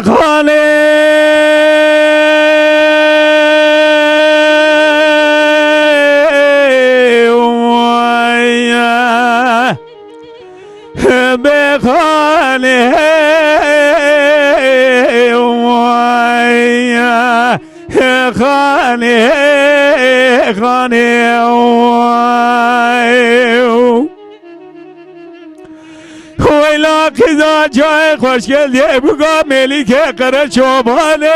خانه بخانه خانه خانه ویلا کزا جای خوشگل دیه بگا ملی که قره چوبانه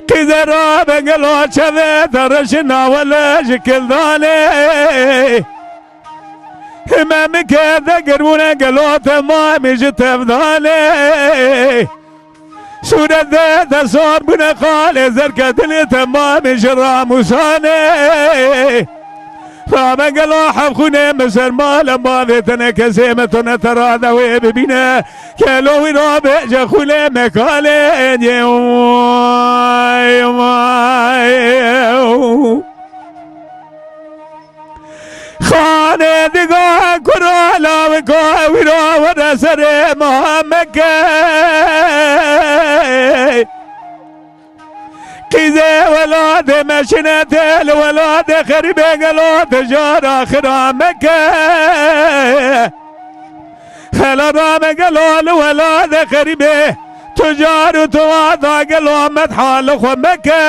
کزا را بگلا چوه درش ناوله شکلدانه همه کرده گرونه گلات ما میشه تفدانه صورت تصار بنا خال زرکه دل تمام شراموسانه فما قالوا حبخونه مسر مال مالتنا كسيمتنا ترى ذوي ببينا كالو رابع جخوله مكالين خانه دقا كرالا وكا ويرا ورسر محمد قيزة ولاد مشنة الولاد خربة قلو تجار آخر مكة خلا رام قلو الولاد خربة تجار تواضع قلو مدحال خو مكة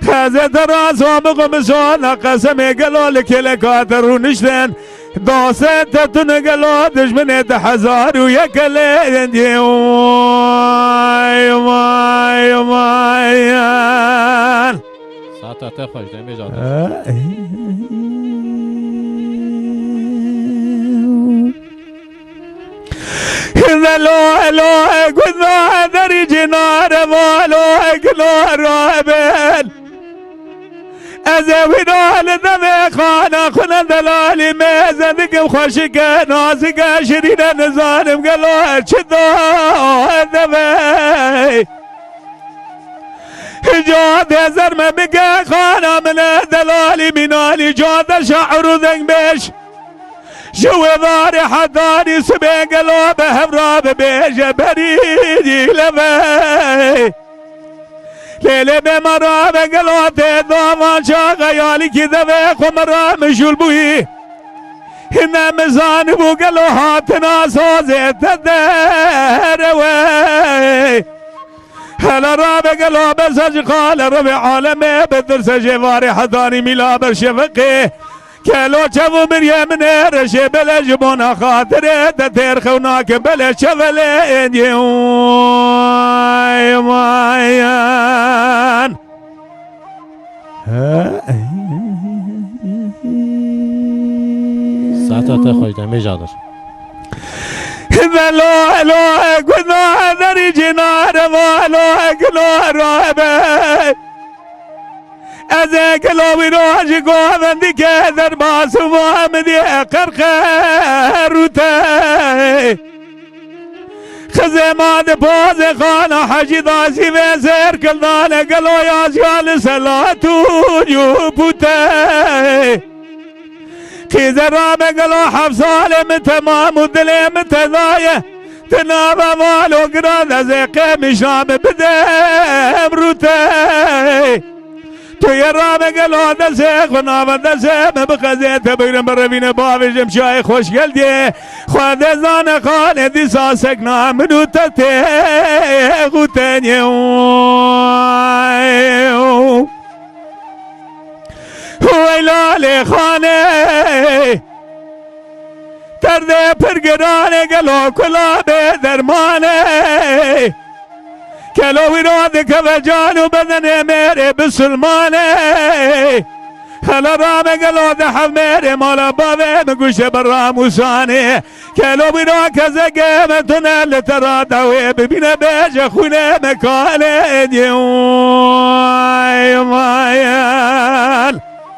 خازت راسو مغمسون قسم قلو لكل كاتر نشتن دوست تتن قلو دشمن تحزار ويكلين يومايان ساعت خوش دمی جاده لو قلنا دري جنار ولو قلنا رابل ازوينا لدمي خانا خنا دلالي ميزنك وخشك نازك شرين نظالم قالوا شدو دمي جاد زر ما بقى خانا من دلالي منالي جاد شعر ذنب بيش شو ضاري حضاري سبي قالوا بهبراب بيش بريدي لمي ليلة بمرا بقلوا تدوما شاقا يالي كذا بيخو مرا مشول بوي هنا مزان بقلوا هاتنا صوزي تدروي هلا رابع قلوا بسج قال ربع عالمي بدرس جواري حضاني ملا برشفقي كلو شفو مريم نير شبل جبونا خاطر تتير خوناك بلا شفلين يومايان ساعت خوش دمی جاده لو قلنا دري جنار ولو قلنا رابع ازيك لو يروح قوم ديك درباس ومدي قرقر وتاي خزيمات بوز خانه حجي داسي وزير كلنا قالوا يا زيال صلاتو يوبوتاي خزرام قالوا حفصال من تمام ودلي من تضايه تنام مالو قراد زيك مشام بدم روتاي تو يا رام قالوا دسيخ ونام دسيخ بقزيت بقرم بربين بابي جمشاي خوش قلدي خواد زان خالدي ساسك نام نوتتي غوتني ويلالي خاني تردي پرگراني قالوا كلا بدرماني كلو ورادك وجانو بدن ميري بسلماني هلا رام قالوا ذحب ميري مالا بابي مقوش براموساني كلو وراك زقامتنا اللي ترى داوي ببينا بيج اخونا مكالين يومايان